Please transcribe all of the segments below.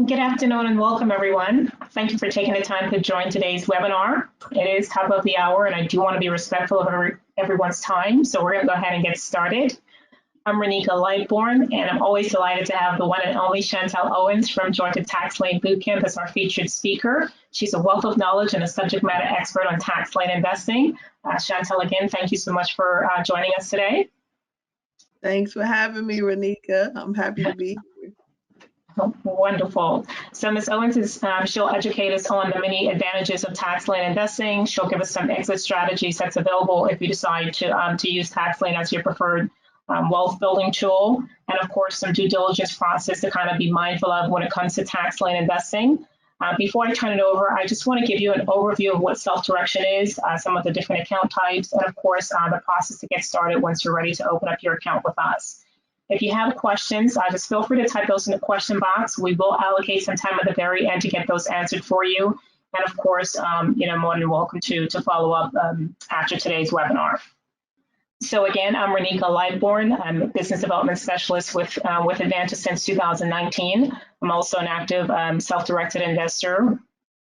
Good afternoon and welcome, everyone. Thank you for taking the time to join today's webinar. It is top of the hour, and I do want to be respectful of everyone's time, so we're going to go ahead and get started. I'm Reneika Lightbourne, and I'm always delighted to have the one and only Chantelle Owens from Georgia Tax Lien Bootcamp as our featured speaker. She's a wealth of knowledge and a subject matter expert on tax lien investing. Chantelle, again, thank you so much for joining us today. Thanks for having me, Reneika. I'm happy to be here. Oh, wonderful. So Ms. Owens she'll educate us on the many advantages of tax lien investing. She'll give us some exit strategies that's available if you decide to use tax lien as your preferred wealth building tool, and of course some due diligence process to kind of be mindful of when it comes to tax lien investing. Before I turn it over, I just want to give you an overview of what self-direction is, some of the different account types, and of course the process to get started once you're ready to open up your account with us. If you have questions, just feel free to type those in the question box. We will allocate some time at the very end to get those answered for you. And of course, more than welcome to follow up after today's webinar. So again, I'm Reneika Lightbourne. I'm a business development specialist with Advanta since 2019. I'm also an active self-directed investor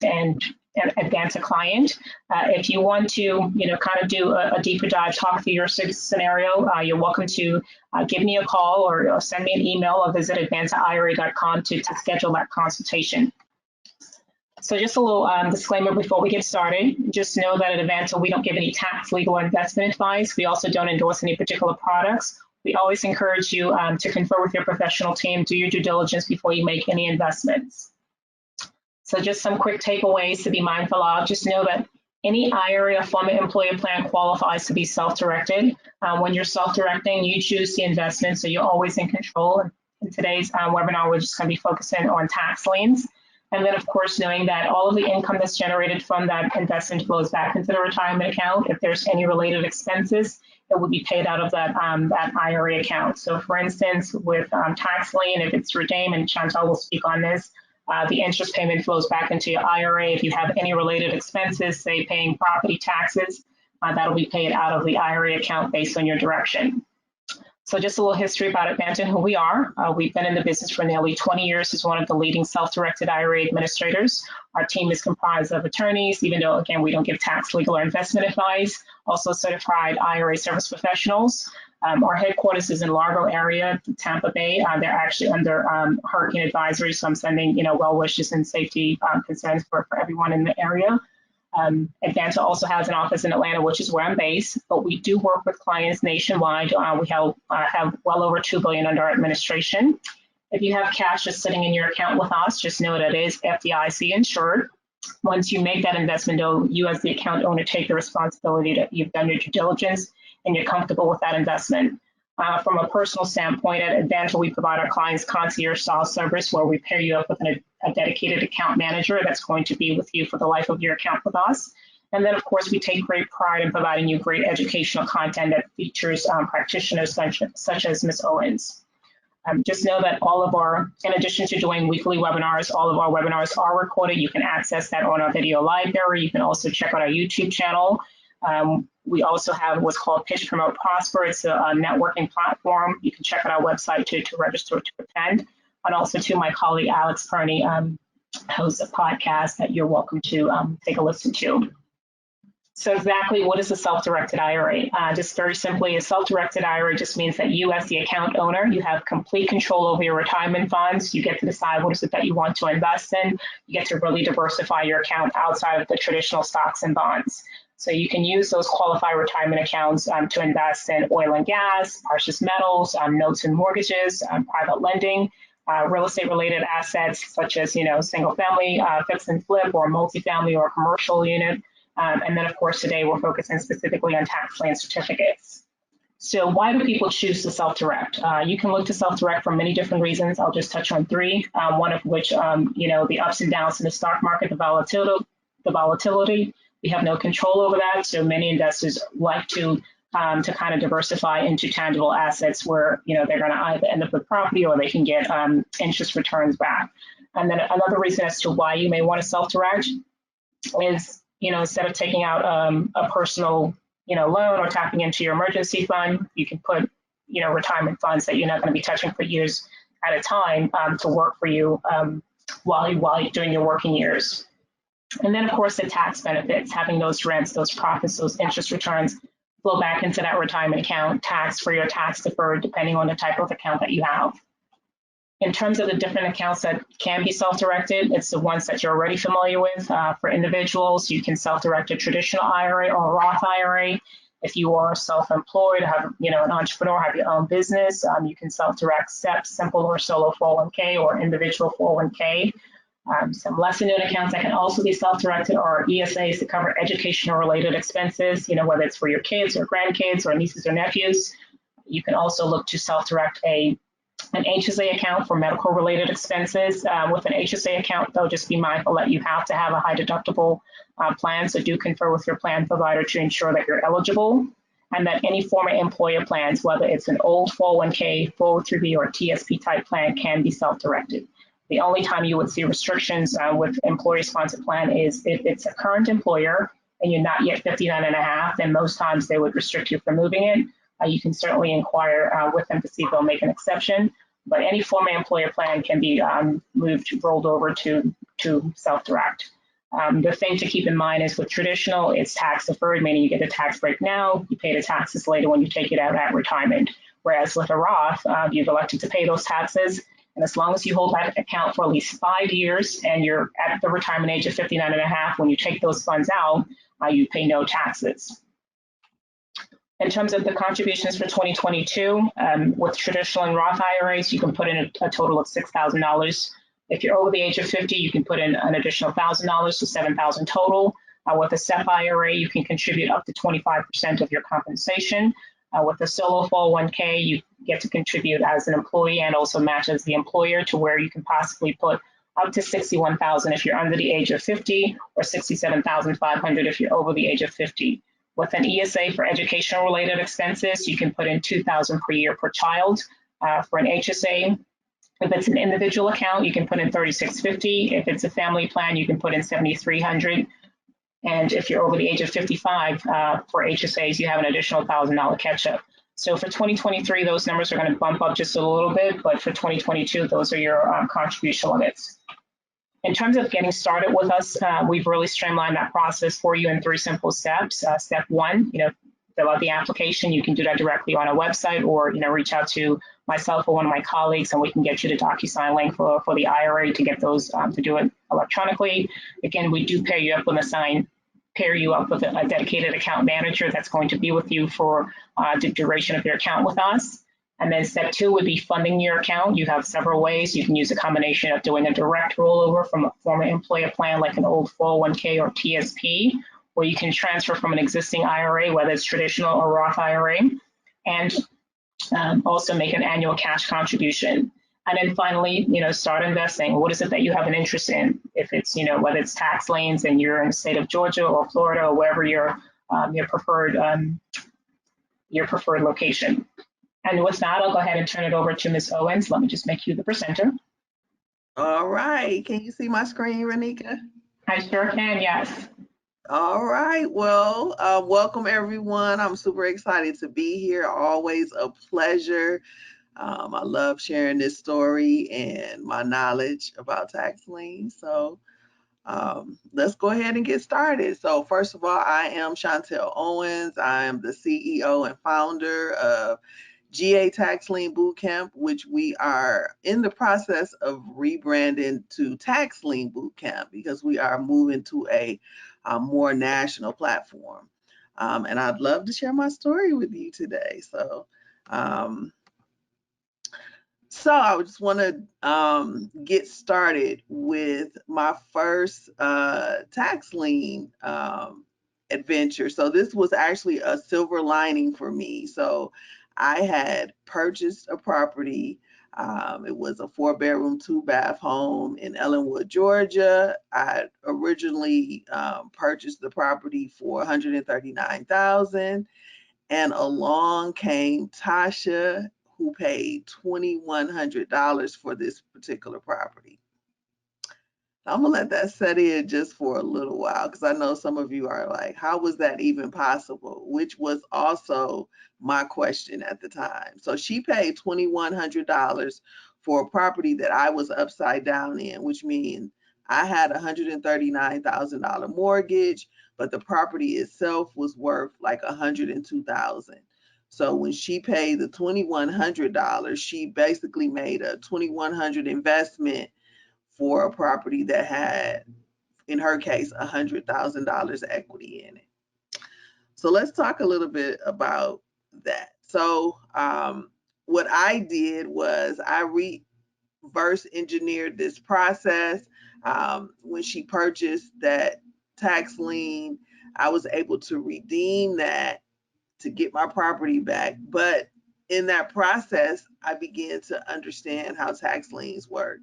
and an Advanta client. If you want to, kind of do a deeper dive, talk through your scenario, you're welcome to give me a call or send me an email or visit advantaira.com to schedule that consultation. So just a little disclaimer before we get started. Just know that at Advanta, we don't give any tax, legal, or investment advice. We also don't endorse any particular products. We always encourage you to confer with your professional team, do your due diligence before you make any investments. So just some quick takeaways to be mindful of. Just know that any IRA or former employer plan qualifies to be self-directed. When you're self-directing, you choose the investment, so you're always in control. In today's webinar, we're just going to be focusing on tax liens. And then, of course, knowing that all of the income that's generated from that investment flows back into the retirement account. If there's any related expenses, it will be paid out of that IRA account. So, for instance, with tax lien, if it's redeemed, and Chantelle will speak on this, the interest payment flows back into your IRA. If you have any related expenses, say paying property taxes, that'll be paid out of the IRA account based on your direction. So just a little history about Advanta and who we are. We've been in the business for nearly 20 years as one of the leading self-directed IRA administrators. Our team is comprised of attorneys, even though, again, we don't give tax, legal, or investment advice, also certified IRA service professionals. Our headquarters is in Largo area, Tampa Bay. They're actually under hurricane advisory, so I'm sending, well wishes and safety concerns for everyone in the area. Advanta also has an office in Atlanta, which is where I'm based, but we do work with clients nationwide. We have well over $2 billion under administration. If you have cash just sitting in your account with us, just know that it is FDIC insured. Once you make that investment, though, you as the account owner take the responsibility that you've done your due diligence and you're comfortable with that investment. From a personal standpoint, at Advanta, we provide our clients concierge-style service where we pair you up with a dedicated account manager that's going to be with you for the life of your account with us. And then, of course, we take great pride in providing you great educational content that features practitioners such as Ms. Owens. Just know that in addition to doing weekly webinars, all of our webinars are recorded. You can access that on our video library. You can also check out our YouTube channel. We also have what's called Pitch, Promote, Prosper. It's a networking platform. You can check out our website to register to attend. And also to my colleague, Alex Perney, hosts a podcast that you're welcome to take a listen to. So exactly what is a self-directed IRA? Just very simply, a self-directed IRA just means that you as the account owner, you have complete control over your retirement funds. You get to decide what is it that you want to invest in. You get to really diversify your account outside of the traditional stocks and bonds. So you can use those qualified retirement accounts to invest in oil and gas, precious metals, notes and mortgages, private lending, real estate related assets such as, single family, fix and flip, or multifamily or commercial unit. And then, of course, today we're focusing specifically on tax lien certificates. So why do people choose to self-direct? You can look to self-direct for many different reasons. I'll just touch on three, one of which, the ups and downs in the stock market, the volatility. We have no control over that. So many investors like to kind of diversify into tangible assets where, they're going to either end up with property or they can get interest returns back. And then another reason as to why you may want to self-direct is, instead of taking out a personal, loan or tapping into your emergency fund, you can put, retirement funds that you're not going to be touching for years at a time to work for you while you're doing your working years. And then, of course, the tax benefits, having those rents, those profits, those interest returns flow back into that retirement account, tax-free or tax-deferred, depending on the type of account that you have. In terms of the different accounts that can be self-directed, it's the ones that you're already familiar with. For individuals, you can self-direct a traditional IRA or a Roth IRA. If you are self-employed, have an entrepreneur, have your own business, you can self-direct SEP, simple or solo 401k, or individual 401k. Some lesser known accounts that can also be self-directed are ESAs to cover educational related expenses, whether it's for your kids or grandkids or nieces or nephews. You can also look to self-direct an HSA account for medical related expenses. With an HSA account, though, just be mindful that you have to have a high deductible plan, so do confer with your plan provider to ensure that you're eligible, and that any former employer plans, whether it's an old 401k, 403b, or TSP type plan, can be self-directed. The only time you would see restrictions with employer-sponsored plan is if it's a current employer and you're not yet 59 and a half, then most times they would restrict you from moving it. You can certainly inquire with them to see if they'll make an exception, but any former employer plan can be rolled over to self-direct. The thing to keep in mind is with traditional, it's tax deferred, meaning you get the tax break now, you pay the taxes later when you take it out at retirement. Whereas with a Roth, you've elected to pay those taxes, and as long as you hold that account for at least 5 years and you're at the retirement age of 59 and a half, when you take those funds out, you pay no taxes. In terms of the contributions for 2022, with traditional and Roth IRAs, you can put in a total of $6,000. If you're over the age of 50, you can put in an additional $1,000, so $7,000 total. With a SEP IRA, you can contribute up to 25% of your compensation. With a solo 401k, you get to contribute as an employee and also match as the employer, to where you can possibly put up to $61,000 if you're under the age of 50, or $67,500 if you're over the age of 50. With an ESA for educational related expenses, you can put in $2,000 per year per child. For an HSA, if it's an individual account, you can put in $3,650. If it's a family plan, you can put in $7,300. And if you're over the age of 55, for HSAs, you have an additional $1,000 catch-up. So for 2023, those numbers are going to bump up just a little bit, but for 2022, those are your contribution limits. In terms of getting started with us, we've really streamlined that process for you in 3 simple steps. Step 1, fill out the application. You can do that directly on our website, or reach out to myself or one of my colleagues, and we can get you the DocuSign link for the IRA to get those to do it electronically. Again, we do pair you up with a dedicated account manager that's going to be with you for the duration of your account with us. And then step 2 would be funding your account. You have several ways. You can use a combination of doing a direct rollover from a former employer plan like an old 401k or TSP, or you can transfer from an existing IRA, whether it's traditional or Roth IRA, and also make an annual cash contribution. And then finally, start investing. What is it that you have an interest in? If it's, whether it's tax liens and you're in the state of Georgia or Florida or wherever your preferred location. And with that, I'll go ahead and turn it over to Ms. Owens. Let me just make you the presenter. All right. Can you see my screen, Reneika? I sure can, yes. All right. Well, welcome everyone. I'm super excited to be here. Always a pleasure. I love sharing this story and my knowledge about tax liens. So let's go ahead and get started. So first of all, I am Chantelle Owens. I am the CEO and founder of GA Tax Lien Bootcamp, which we are in the process of rebranding to Tax Lien Bootcamp because we are moving to a more national platform. And I'd love to share my story with you today. So I just want to get started with my first tax lien adventure. So this was actually a silver lining for me. So I had purchased a property. It was a 4-bedroom, 2-bath home in Ellenwood, Georgia. I originally purchased the property for $139,000, and along came Tasha, who paid $2,100 for this particular property. I'm gonna let that set in just for a little while, because I know some of you are like, how was that even possible? Which was also my question at the time. So she paid $2,100 for a property that I was upside down in, which means I had a $139,000 mortgage, but the property itself was worth like $102,000. So when she paid the $2,100, she basically made a $2,100 investment for a property that had, in her case, $100,000 equity in it. So let's talk a little bit about that. So what I did was I reverse engineered this process. When she purchased that tax lien, I was able to redeem that to get my property back. But in that process, I began to understand how tax liens work.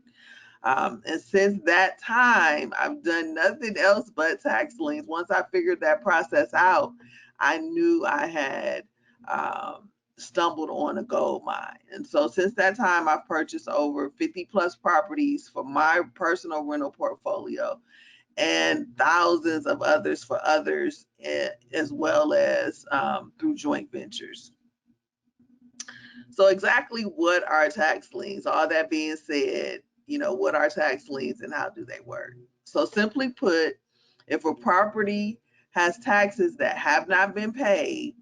And since that time, I've done nothing else but tax liens. Once I figured that process out, I knew I had stumbled on a gold mine. And so since that time, I've purchased over 50 plus properties for my personal rental portfolio and thousands of others for others, as well as through joint ventures. So exactly what are tax liens? All that being said, what are tax liens and how do they work? So simply put, if a property has taxes that have not been paid,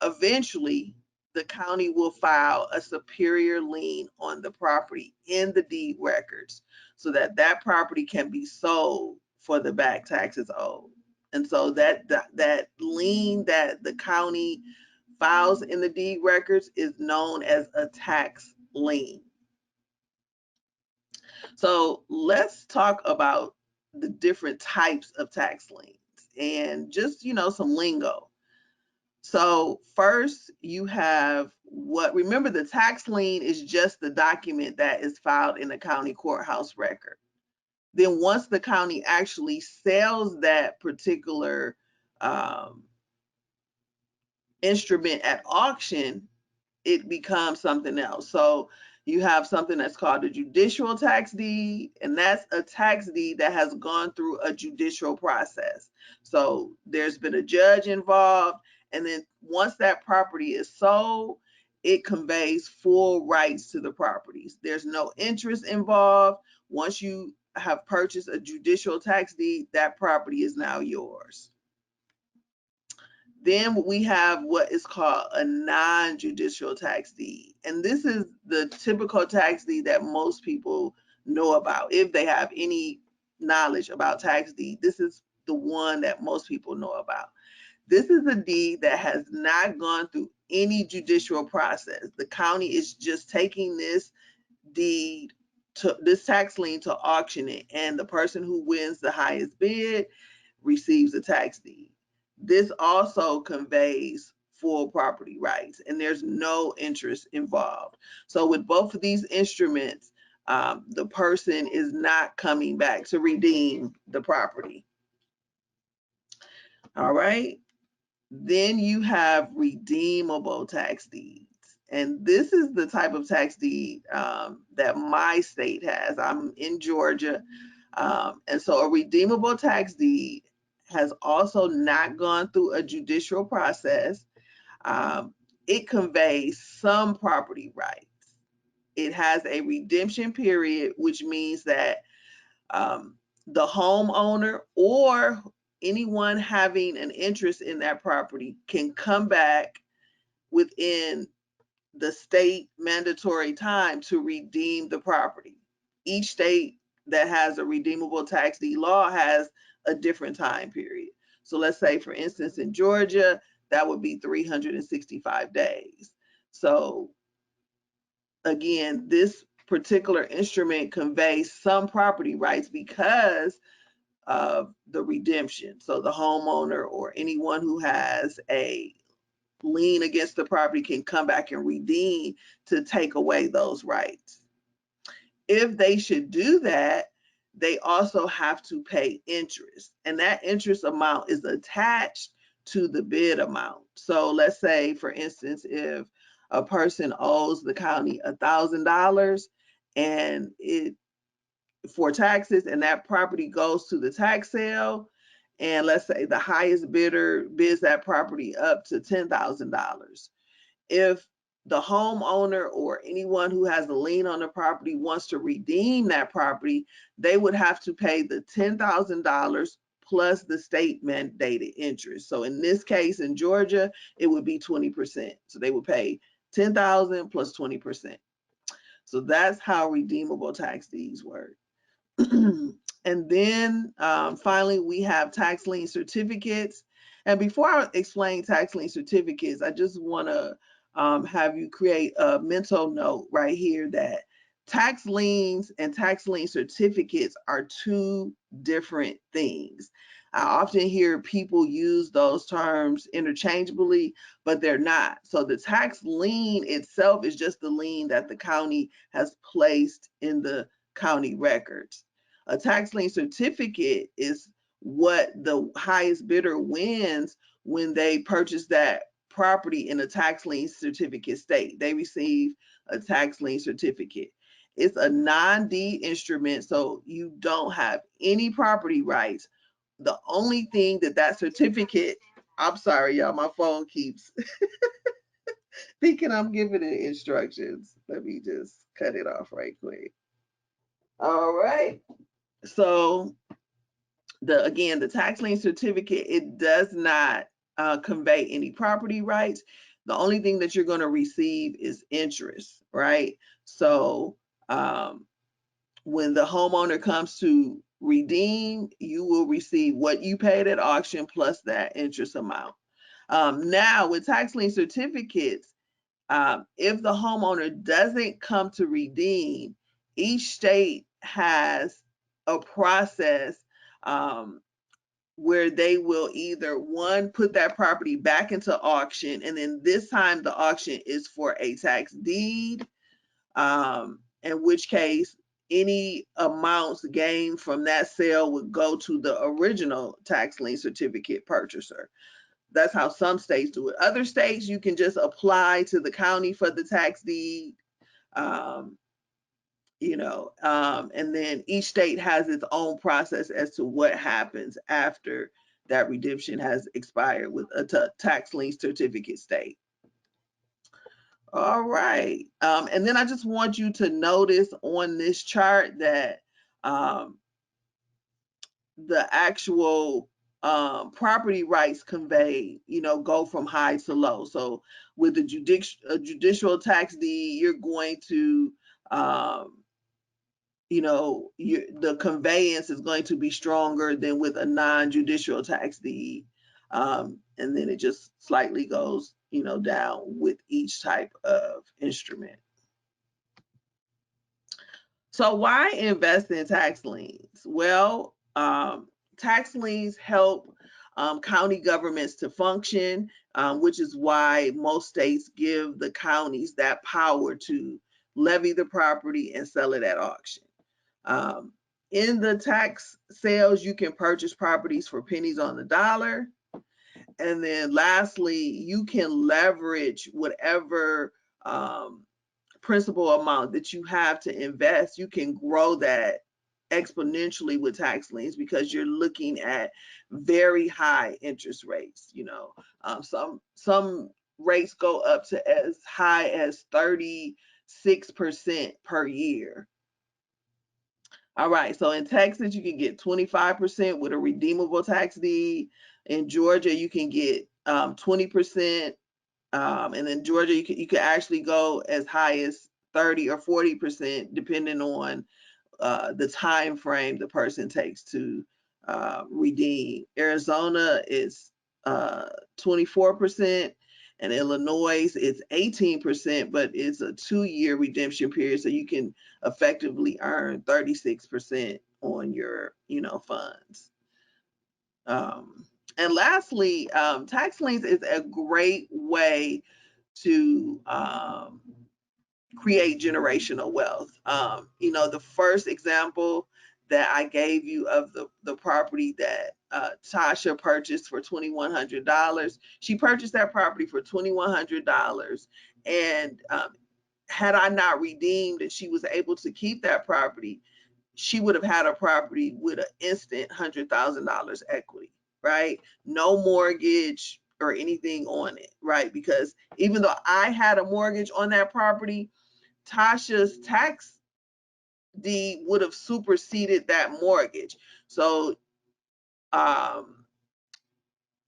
eventually the county will file a superior lien on the property in the deed records so that that property can be sold for the back taxes owed. And so that lien that the county files in the deed records is known as a tax lien. So let's talk about the different types of tax liens and just, some lingo. So first you have remember the tax lien is just the document that is filed in the county courthouse record. Then once the county actually sells that particular instrument at auction, it becomes something else. So you have something that's called a judicial tax deed, and that's a tax deed that has gone through a judicial process. So there's been a judge involved, and then once that property is sold, it conveys full rights to the properties. There's no interest involved. Once you have purchased a judicial tax deed, that property is now yours. Then we have what is called a non-judicial tax deed. And this is the typical tax deed that most people know about. If they have any knowledge about tax deed, this is the one that most people know about. This is a deed that has not gone through any judicial process. The county is just taking this deed, to this tax lien, to auction it, and the person who wins the highest bid receives a tax deed. This also conveys full property rights, and there's no interest involved. So with both of these instruments, the person is not coming back to redeem the property. All right. Then you have redeemable tax deeds. And this is the type of tax deed that my state has. I'm in Georgia. And so a redeemable tax deed has also not gone through a judicial process. It conveys some property rights. It has a redemption period, which means that the homeowner or anyone having an interest in that property can come back within the state mandatory time to redeem the property. Each state that has a redeemable tax deed law has a different time period. So let's say, for instance, in Georgia, that would be 365 days. So again, this particular instrument conveys some property rights because of the redemption. So the homeowner or anyone who has a lien against the property can come back and redeem to take away those rights. If they should do that, they also have to pay interest, and that interest amount is attached to the bid amount. So let's say, for instance, if a person owes the county $1,000 and it for taxes, and that property goes to the tax sale, and let's say the highest bidder bids that property up to $10,000. If the homeowner or anyone who has a lien on the property wants to redeem that property, they would have to pay the $10,000 plus the state mandated interest. So in this case, in Georgia, it would be 20%. So they would pay 10,000 plus 20%. So that's how redeemable tax deeds work. And then finally, we have tax lien certificates. And before I explain tax lien certificates, I just want to have you create a mental note right here that tax liens and tax lien certificates are two different things. I often hear people use those terms interchangeably, but they're not. So the tax lien itself is just the lien that the county has placed in the county records. A tax lien certificate is what the highest bidder wins when they purchase that property in a tax lien certificate state. They receive a tax lien certificate. It's a non-deed instrument, so you don't have any property rights. The only thing that certificate, I'm sorry, y'all, my phone keeps thinking I'm giving it instructions. Let me just cut it off right quick. All right. So again, the tax lien certificate, it does not convey any property rights. The only thing that you're going to receive is interest, right? So when the homeowner comes to redeem, you will receive what you paid at auction plus that interest amount. Now with tax lien certificates, if the homeowner doesn't come to redeem, each state has a process where they will either one, put that property back into auction, and then this time the auction is for a tax deed, in which case any amounts gained from that sale would go to the original tax lien certificate purchaser. That's how some states do it. Other states, you can just apply to the county for the tax deed. And then each state has its own process as to what happens after that redemption has expired with a tax lien certificate state. All right. And then I just want you to notice on this chart that the actual property rights conveyed, go from high to low. So with a judicial tax deed, you're going to the conveyance is going to be stronger than with a non-judicial tax deed. And then it just slightly goes, down with each type of instrument. So why invest in tax liens? Well, tax liens help county governments to function, which is why most states give the counties that power to levy the property and sell it at auction. In the tax sales, you can purchase properties for pennies on the dollar. And then lastly, you can leverage whatever principal amount that you have to invest. You can grow that exponentially with tax liens because you're looking at very high interest rates. Some rates go up to as high as 36% per year. All right, so in Texas, you can get 25% with a redeemable tax deed. In Georgia, you can get 20%. And in Georgia, you can actually go as high as 30 or 40%, depending on the time frame the person takes to redeem. Arizona is 24%. And Illinois, it's 18%, but it's a 2-year redemption period, so you can effectively earn 36% on your, funds. And lastly, tax liens is a great way to create generational wealth. The first example that I gave you of the property that Tasha purchased for $2,100. She purchased that property for $2,100, and had I not redeemed and she was able to keep that property, she would have had a property with an instant $100,000 equity, right? No mortgage or anything on it, right? Because even though I had a mortgage on that property, Tasha's tax deed would have superseded that mortgage. So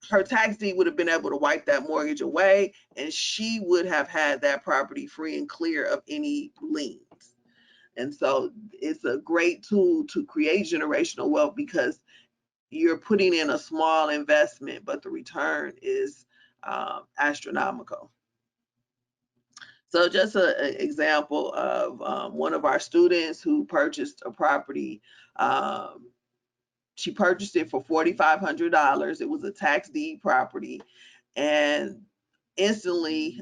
her tax deed would have been able to wipe that mortgage away, and she would have had that property free and clear of any liens. And so it's a great tool to create generational wealth because you're putting in a small investment, but the return is astronomical. So just an example of one of our students who purchased a property. She purchased it for $4,500. It was a tax deed property, and instantly,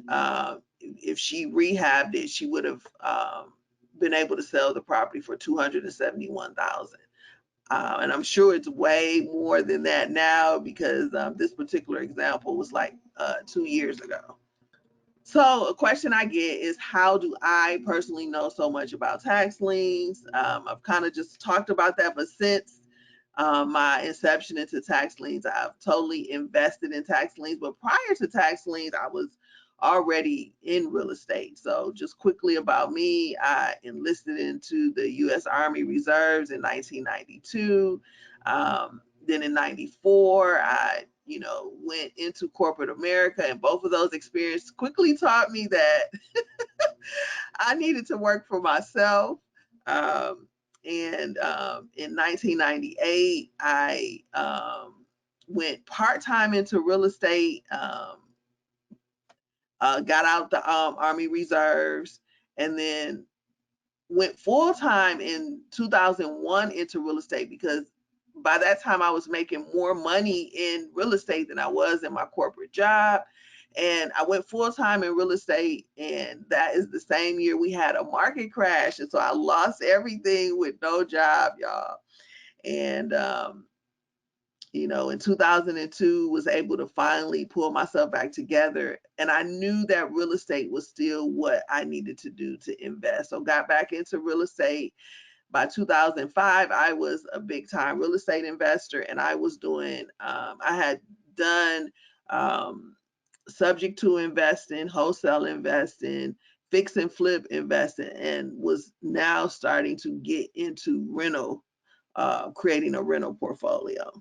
if she rehabbed it, she would have been able to sell the property for $271,000. And I'm sure it's way more than that now because this particular example was like 2 years ago. So a question I get is, how do I personally know so much about tax liens? I've kind of just talked about that, but since my inception into tax liens, I've totally invested in tax liens. But prior to tax liens, I was already in real estate. So just quickly about me, I enlisted into the U.S. Army Reserves in 1992. Then in 94, I went into corporate America, and both of those experiences quickly taught me that I needed to work for myself. And in 1998, I went part-time into real estate, got out the Army Reserves, and then went full-time in 2001 into real estate because by that time I was making more money in real estate than I was in my corporate job. And I went full-time in real estate, and that is the same year we had a market crash. And so I lost everything with no job, y'all. And in 2002 was able to finally pull myself back together, and I knew that real estate was still what I needed to do to invest. So got back into real estate. By 2005, I was a big time real estate investor, and I was doing I had done subject to investing, wholesale investing, fix and flip investing, and was now starting to get into rental, creating a rental portfolio.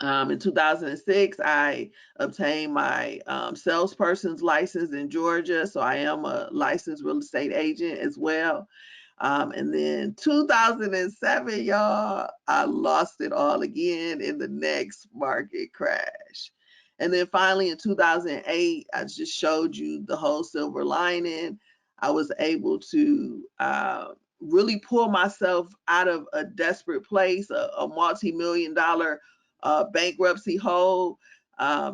In 2006, I obtained my salesperson's license in Georgia. So I am a licensed real estate agent as well. And then 2007, y'all, I lost it all again in the next market crash. And then finally in 2008, I just showed you the whole silver lining. I was able to really pull myself out of a desperate place, a multi-million dollar bankruptcy hole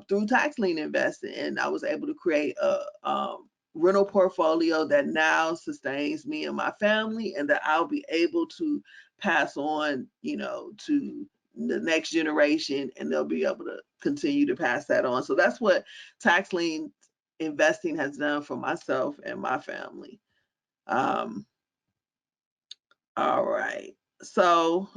through tax lien investing. And I was able to create a rental portfolio that now sustains me and my family, and that I'll be able to pass on, to the next generation, and they'll be able to continue to pass that on. So that's what tax lien investing has done for myself and my family. All right. So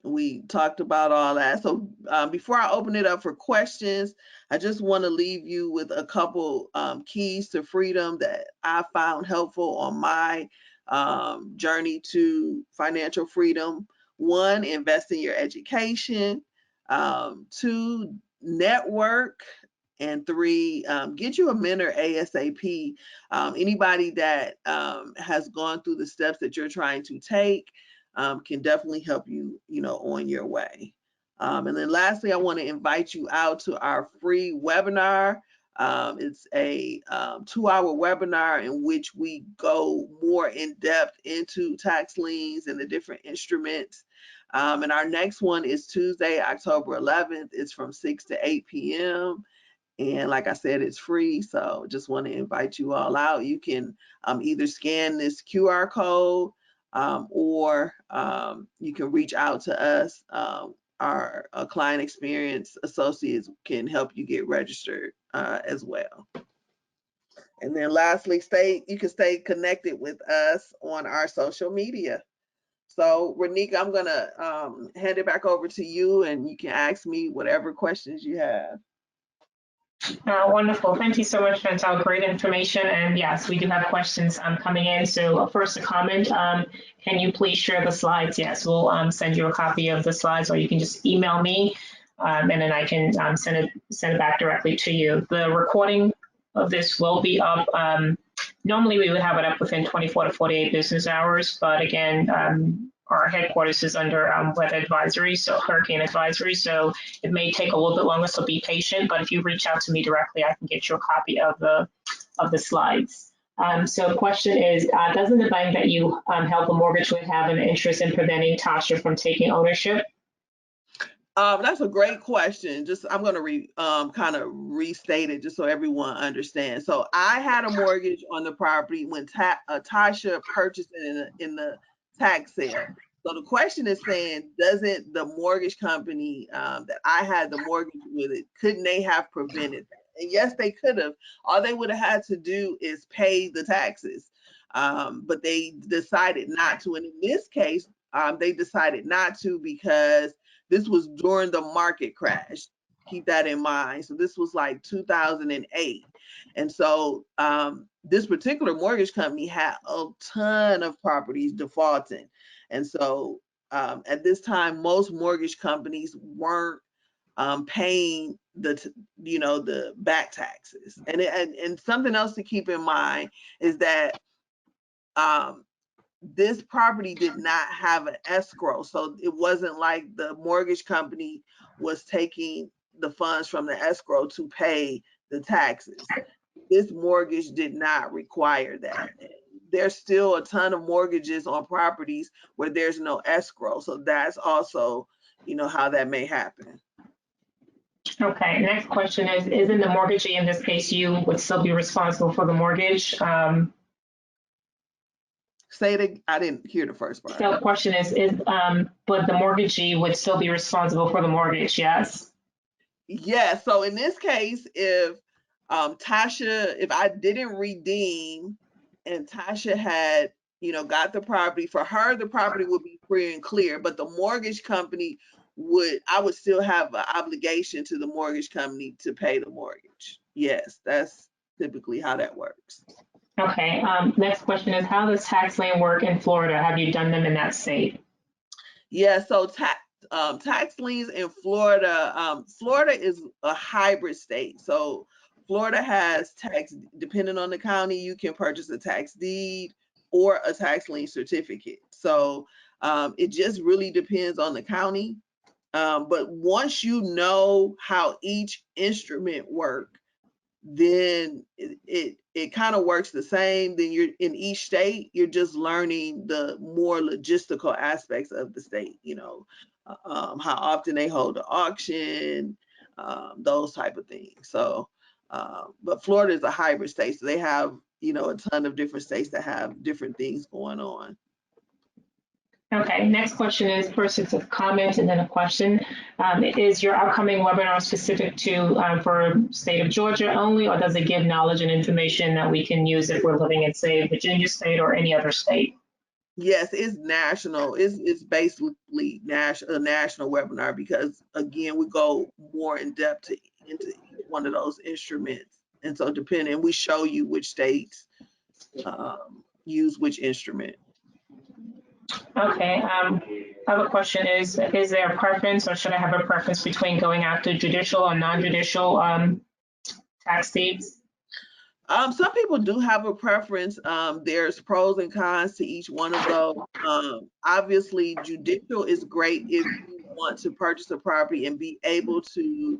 we talked about all that. So before I open it up for questions, I just want to leave you with a couple keys to freedom that I found helpful on my journey to financial freedom. 1, invest in your education. 2, network. And 3, get you a mentor ASAP. Anybody that has gone through the steps that you're trying to take can definitely help you, on your way. And then lastly, I want to invite you out to our free webinar. It's a 2-hour webinar in which we go more in depth into tax liens and the different instruments. And our next one is Tuesday, October 11th. It's from 6 to 8 p.m. And like I said, it's free. So just want to invite you all out. You can either scan this QR code or you can reach out to us. Our client experience associates can help you get registered as well. And then lastly, you can stay connected with us on our social media. So Reneika, I'm gonna hand it back over to you, and you can ask me whatever questions you have. Wonderful. Thank you so much, Chantelle. Great information. And yes, we do have questions coming in. So first, a comment. Can you please share the slides? Yes, we'll send you a copy of the slides, or you can just email me, and then I can send it back directly to you. The recording of this will be up. Normally, we would have it up within 24 to 48 business hours, but again, our headquarters is under weather advisory, so hurricane advisory, so it may take a little bit longer, so be patient. But if you reach out to me directly, I can get you a copy of the slides. So the question is, doesn't the bank that you held the mortgage with have an interest in preventing Tasha from taking ownership? That's a great question. Just I'm going to kind of restate it just so everyone understands. So I had a mortgage on the property when Tasha purchased it in the tax sale. So the question is saying, doesn't the mortgage company that I had the mortgage with it, couldn't they have prevented that? And yes, they could have. All they would have had to do is pay the taxes. But they decided not to. And in this case, they decided not to because this was during the market crash. Keep that in mind. So this was like 2008. And so this particular mortgage company had a ton of properties defaulting. And so at this time, most mortgage companies weren't paying the back taxes. And something else to keep in mind is that this property did not have an escrow. So it wasn't like the mortgage company was taking the funds from the escrow to pay the taxes. This mortgage did not require that. There's still a ton of mortgages on properties where there's no escrow. So that's also, how that may happen. Okay, next question is, isn't the mortgagee, in this case, you would still be responsible for the mortgage? Say it, I didn't hear the first part. So the question is but the mortgagee would still be responsible for the mortgage, yes? Yeah, so in this case, if Tasha, if I didn't redeem and Tasha had, got the property, for her, the property would be free and clear, but the mortgage company I would still have an obligation to the mortgage company to pay the mortgage. Yes, that's typically how that works. Okay, next question is, how does tax lien work in Florida? Have you done them in that state? Yeah, so tax liens in Florida, Florida is a hybrid state. So Florida has tax, depending on the county, you can purchase a tax deed or a tax lien certificate. So it just really depends on the county. But once you know how each instrument works, then it kind of works the same. Then you're in each state, you're just learning the more logistical aspects of the state, how often they hold the auction, those type of things. So but Florida is a hybrid state, so they have a ton of different states that have different things going on. Okay, next question is, first it's a comment and then a question. Is your upcoming webinar specific to for state of Georgia only, or does it give knowledge and information that we can use if we're living in, say, Virginia state or any other state? Yes, it's national. It's basically a national webinar because, again, we go more in depth into one of those instruments. And so we show you which states use which instrument. Okay, other question is there a preference, or should I have a preference between going after judicial or non-judicial tax deeds? Some people do have a preference. There's pros and cons to each one of those. Obviously, judicial is great if you want to purchase a property and be able to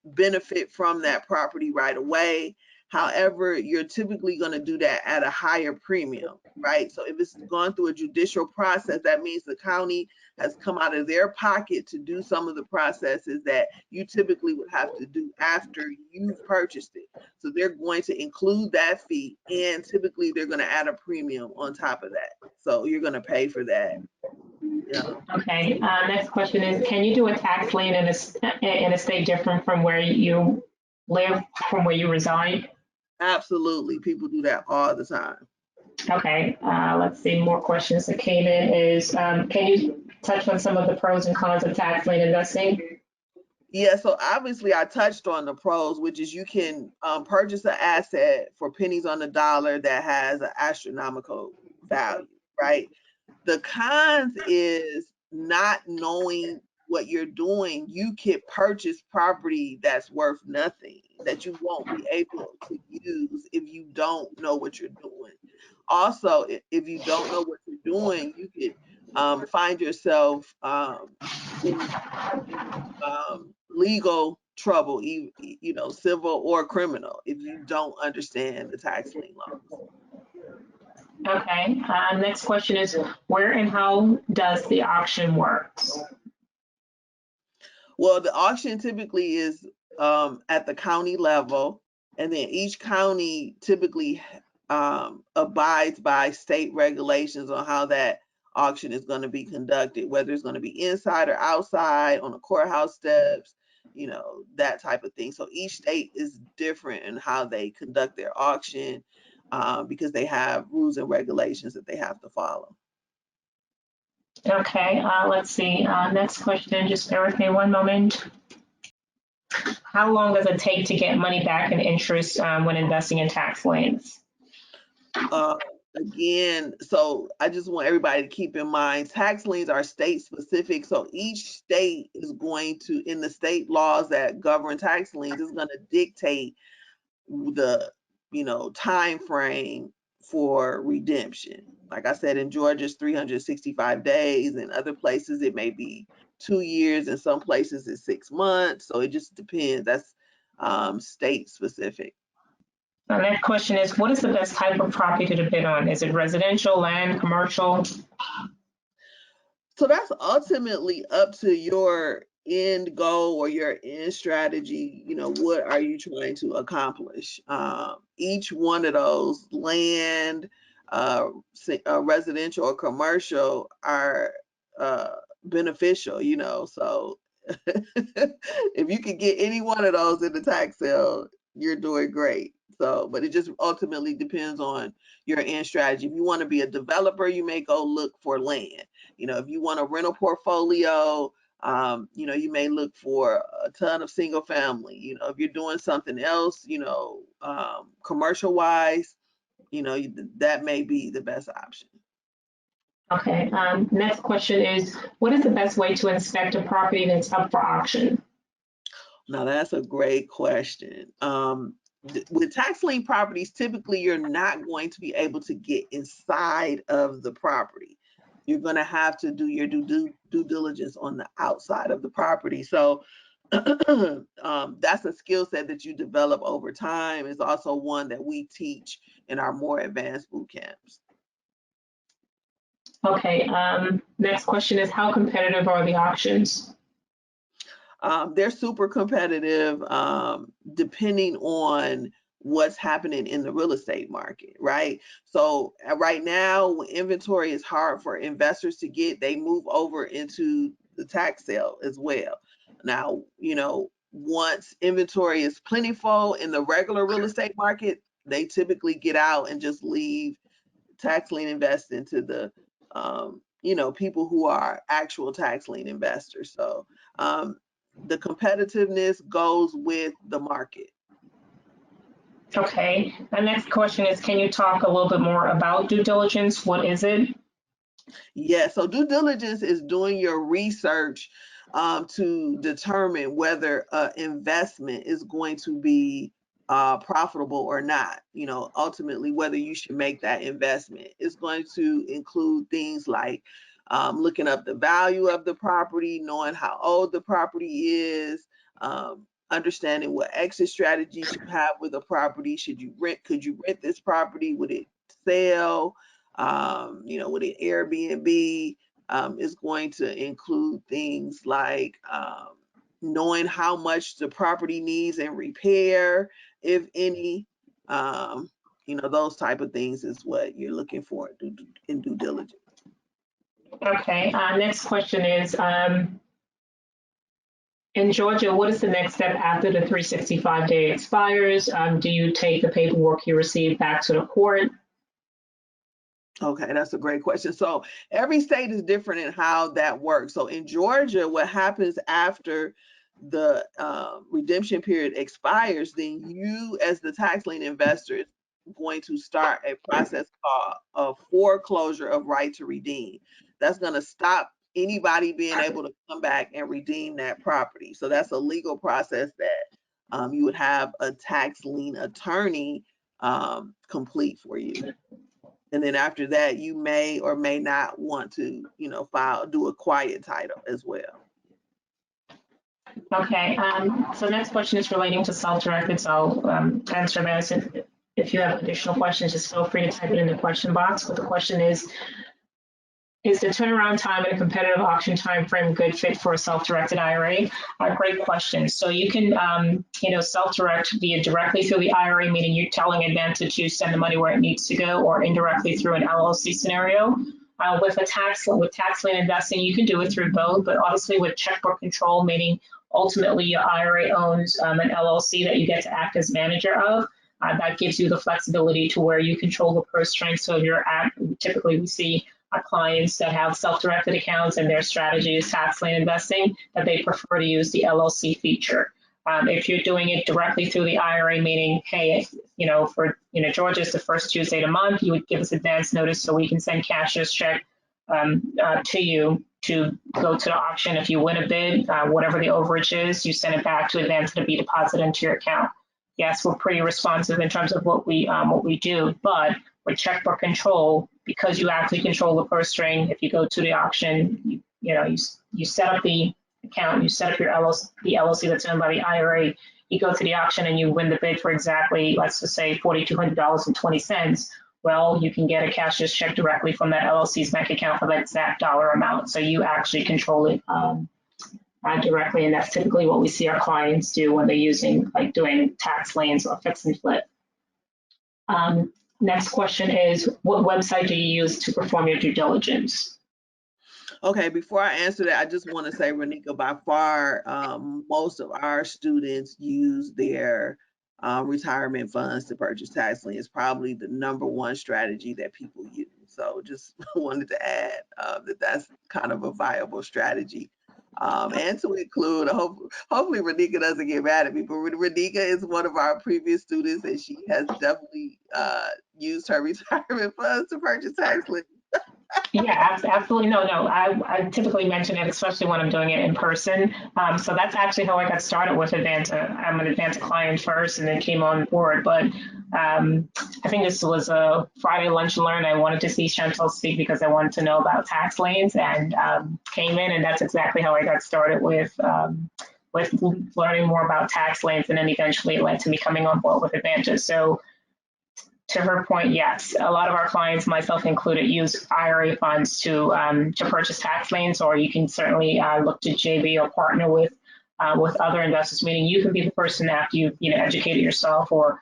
benefit from that property right away. However, you're typically going to do that at a higher premium, right? So if it's gone through a judicial process, that means the county has come out of their pocket to do some of the processes that you typically would have to do after you've purchased it. So they're going to include that fee, and typically they're going to add a premium on top of that. So you're going to pay for that. Yeah. Okay, next question is, can you do a tax lien in a state different from where you live, from where you reside? Absolutely. People do that all the time. Okay, let's see, more questions that came in is, can you touch on some of the pros and cons of tax lien investing? Yeah, so obviously I touched on the pros, which is you can purchase an asset for pennies on the dollar that has an astronomical value, right? The cons is not knowing what you're doing. You could purchase property that's worth nothing, that you won't be able to use if you don't know what you're doing. Also, if you don't know what you're doing, you could find yourself in legal trouble, civil or criminal, if you don't understand the tax lien laws. Okay, next question is, where and how does the auction works? Well, the auction typically is at the county level, and then each county typically abides by state regulations on how that auction is going to be conducted, whether it's going to be inside or outside, on the courthouse steps, that type of thing. So each state is different in how they conduct their auction because they have rules and regulations that they have to follow. Okay, let's see, next question, just bear with me one moment. How long does it take to get money back in interest when investing in tax liens? Again, so I just want everybody to keep in mind, tax liens are state specific. So each state is going to, in the state laws that govern tax liens, is going to dictate the, time frame for redemption. Like I said, in Georgia, it's 365 days. In other places, it may be 2 years. In some places, it's 6 months. So it just depends. That's state specific. The next question is, what is the best type of property to bid on? Is it residential, land, commercial? So that's ultimately up to your end goal or your end strategy. What are you trying to accomplish? Each one of those, land, residential or commercial, are beneficial, so if you can get any one of those in the tax sale, you're doing great. So, but it just ultimately depends on your end strategy. If you want to be a developer, you may go look for land. If you want a rental portfolio, you may look for a ton of single family. If you're doing something else, commercial wise, that may be the best option. Okay, next question is, what is the best way to inspect a property that's up for auction? Now that's a great question. With tax lien properties, typically you're not going to be able to get inside of the property. You're going to have to do your due diligence on the outside of the property. So that's a skill set that you develop over time. It's also one that we teach in our more advanced boot camps. Okay, next question is, how competitive are the auctions? They're super competitive, depending on what's happening in the real estate market, right? So right now, when inventory is hard for investors to get, they move over into the tax sale as well. Now, once inventory is plentiful in the regular real estate market, they typically get out and just leave tax lien investing to the people who are actual tax lien investors. So the competitiveness goes with the market. Okay, the next question is, can you talk a little bit more about due diligence? What is it? Yeah, so due diligence is doing your research to determine whether investment is going to be profitable or not. Ultimately, whether you should make that investment. It's going to include things like looking up the value of the property, knowing how old the property is, understanding what exit strategies you have with a property. Could you rent this property? Would it sell? With an Airbnb, is going to include things like knowing how much the property needs in repair, if any. Those type of things is what you're looking for in due diligence. Okay, next question is, in Georgia, what is the next step after the 365 day expires? Do you take the paperwork you received back to the court? Okay, that's a great question. So every state is different in how that works. So in Georgia, what happens after the redemption period expires, then you as the tax lien investor is going to start a process called a foreclosure of right to redeem. That's going to stop anybody being able to come back and redeem that property. So that's a legal process that you would have a tax lien attorney complete for you. And then after that, you may or may not want to, do a quiet title as well. Okay, so next question is relating to self-directed, so I'll answer those. If you have additional questions, just feel free to type it in the question box. But the question is the turnaround time and a competitive auction time frame good fit for a self-directed IRA? Great question. So you can, self-direct via directly through the IRA, meaning you're telling Advanta to send the money where it needs to go, or indirectly through an LLC scenario. With tax lien investing, you can do it through both, but obviously with checkbook control, meaning ultimately your IRA owns an LLC that you get to act as manager of. That gives you the flexibility to where you control the purse strength. So you're typically we see our clients that have self-directed accounts and their strategy is tax lien investing, that they prefer to use the LLC feature. If you're doing it directly through the IRA, meaning, hey, Georgia's the first Tuesday of the month, you would give us advance notice so we can send cashier's check to you to go to the auction. If you win a bid, whatever the overage is, you send it back to Advanta to be deposited into your account. Yes, we're pretty responsive in terms of what we do, but with checkbook control, because you actually control the purse string, if you go to the auction, you set up the account, you set up your the LLC that's owned by the IRA, you go to the auction and you win the bid for exactly, let's just say $4,200.20. Well, you can get a cashier's check directly from that LLC's bank account for that exact dollar amount. So you actually control it directly, and that's typically what we see our clients do when they're doing tax liens or fix and flip. Next question is, what website do you use to perform your due diligence? Okay, before I answer that, I just want to say, Reneika, by far, most of our students use their retirement funds to purchase tax liens. Probably the #1 strategy that people use. So just wanted to add that that's kind of a viable strategy. And to include, hopefully Reneika doesn't get mad at me, but Reneika is one of our previous students, and she has definitely used her retirement funds to purchase tax liens. Yeah, absolutely. No. I typically mention it, especially when I'm doing it in person. So that's actually how I got started with Advanta. I'm an Advanta client first and then came on board. But I think this was a Friday lunch and learn. I wanted to see Chantelle speak because I wanted to know about tax liens, and came in, and that's exactly how I got started with learning more about tax liens, and then eventually it led to me coming on board with Advanta. So to her point, yes, a lot of our clients, myself included, use IRA funds to purchase tax liens, or you can certainly look to JV or partner with other investors. Meaning, you can be the person after you educated yourself, or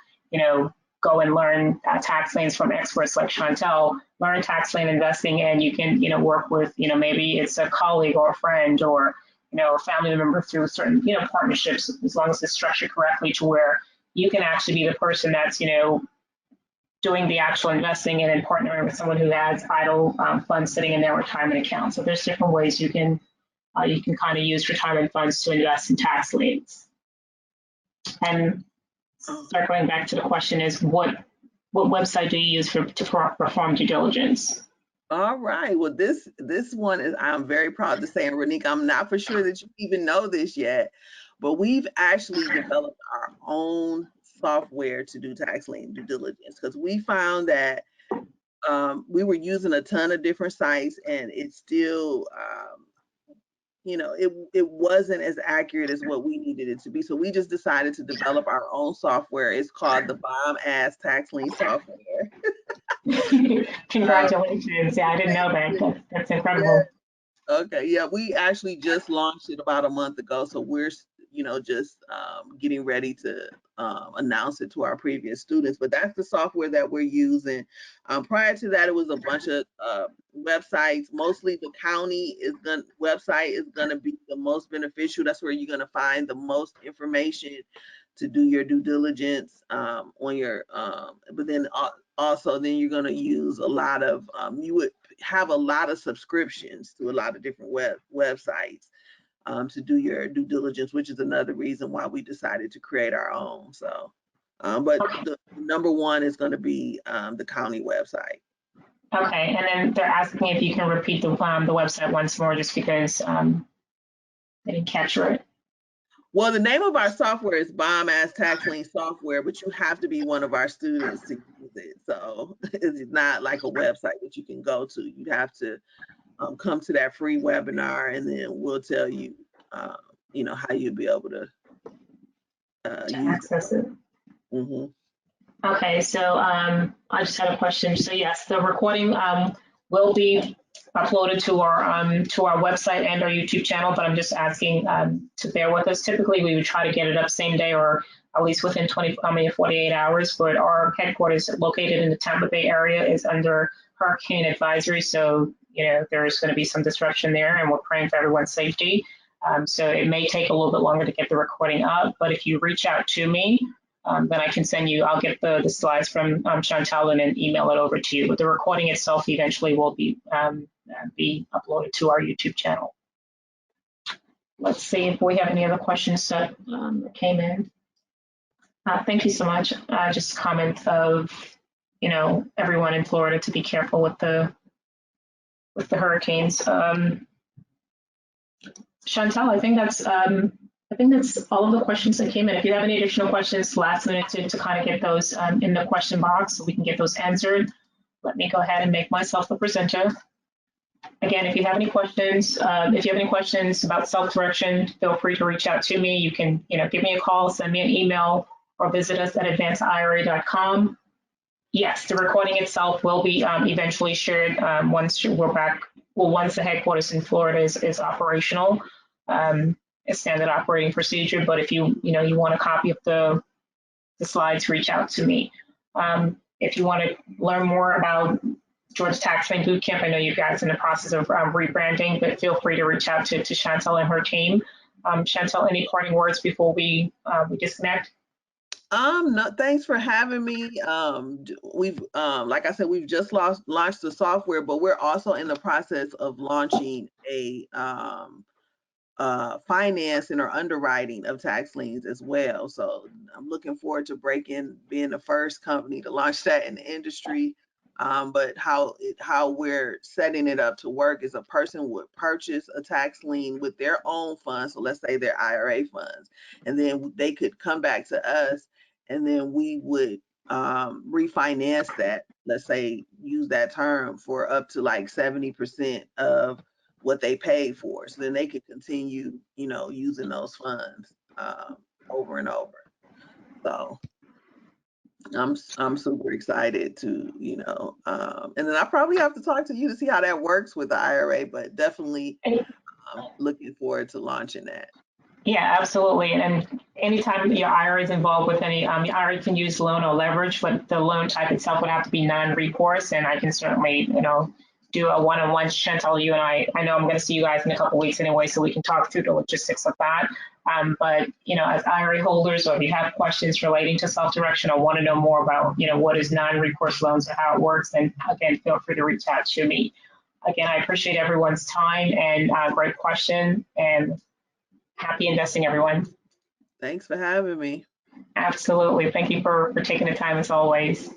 go and learn tax liens from experts like Chantelle. Learn tax lien investing, and you can work with maybe it's a colleague or a friend or a family member through certain partnerships, as long as it's structured correctly to where you can actually be the person that's doing the actual investing and then partnering with someone who has idle funds sitting in their retirement account. So there's different ways you can kind of use retirement funds to invest in tax liens. And circling back to the question is, what website do you use to perform due diligence? All right. Well, this one is, I'm very proud to say, and Reneika, I'm not for sure that you even know this yet, but we've actually developed our own software to do tax lien due diligence, because we found that we were using a ton of different sites, and it's still it wasn't as accurate as what we needed it to be. So we just decided to develop our own software. It's called the Bomb Ass Tax Lien Software. Congratulations. Yeah, I didn't know that. That's incredible. Yeah. Okay. Yeah, we actually just launched it about a month ago. So we're just getting ready to announce it to our previous students. But that's the software that we're using. Prior to that, it was a bunch of websites. Mostly the county website is gonna be the most beneficial. That's where you're gonna find the most information to do your due diligence on your. But then also then you're going to use a lot of, you would have a lot of subscriptions to a lot of different websites to do your due diligence, which is another reason why we decided to create our own. So, but the number one is going to be the county website. Okay, and then they're asking if you can repeat the website once more, just because they didn't capture it. Well, the name of our software is Bomb Ass Tax Lien Software, but you have to be one of our students to use it. So it's not like a website that you can go to. You'd have to come to that free webinar, and then we'll tell you, you know, how you'll be able to access it. Mm-hmm. Okay, so I just had a question. So yes, the recording will be uploaded to our website and our YouTube channel, but I'm just asking to bear with us. Typically, we would try to get it up same day or at least within 48 hours, but our headquarters located in the Tampa Bay area is under hurricane advisory. So, you know, there's going to be some disruption there, and we're praying for everyone's safety. So it may take a little bit longer to get the recording up, but if you reach out to me, then I can send you, I'll get the slides from Chantelle and then email it over to you. But the recording itself eventually will be uploaded to our YouTube channel. Let's see if we have any other questions that came in. Thank you so much. Just a comment of, you know, everyone in Florida to be careful with the hurricanes. Chantelle, I think that's all of the questions that came in. If you have any additional questions last minute to kind of get those in the question box so we can get those answered, let me go ahead and make myself the presenter. Again, if you have any questions, about self-direction, feel free to reach out to me. You can, you know, give me a call, send me an email, or visit us at advantaira.com. Yes, the recording itself will be eventually shared once we're back. Well, once the headquarters in Florida is operational. A standard operating procedure, but if you want a copy of the slides, reach out to me. If you want to learn more about Georgia Tax Lien Bootcamp, I know you guys are in the process of rebranding, but feel free to reach out to Chantelle and her team. Chantelle, any parting words before we disconnect? No, thanks for having me. We've, like I said, we've just launched the software, but we're also in the process of launching a financing or underwriting of tax liens as well. So I'm looking forward to being the first company to launch that in the industry. But how we're setting it up to work is a person would purchase a tax lien with their own funds. So let's say their IRA funds, and then they could come back to us, and then we would refinance that. Let's say use that term for up to like 70% of what they paid for, so then they could continue, you know, using those funds over and over. So I'm super excited to, you know, and then I probably have to talk to you to see how that works with the IRA, but definitely looking forward to launching that. Yeah, absolutely. And anytime your IRA is involved with any, your IRA can use loan or leverage, but the loan type itself would have to be non-recourse, and I can certainly, you know, do a one-on-one. Chantelle, you and I know I'm going to see you guys in a couple of weeks anyway, so we can talk through the logistics of that. But, you know, as IRA holders, or if you have questions relating to self-direction or want to know more about, you know, what is non-recourse loans or how it works, then again, feel free to reach out to me. Again, I appreciate everyone's time and great question, and happy investing, everyone. Thanks for having me. Absolutely. Thank you for taking the time as always.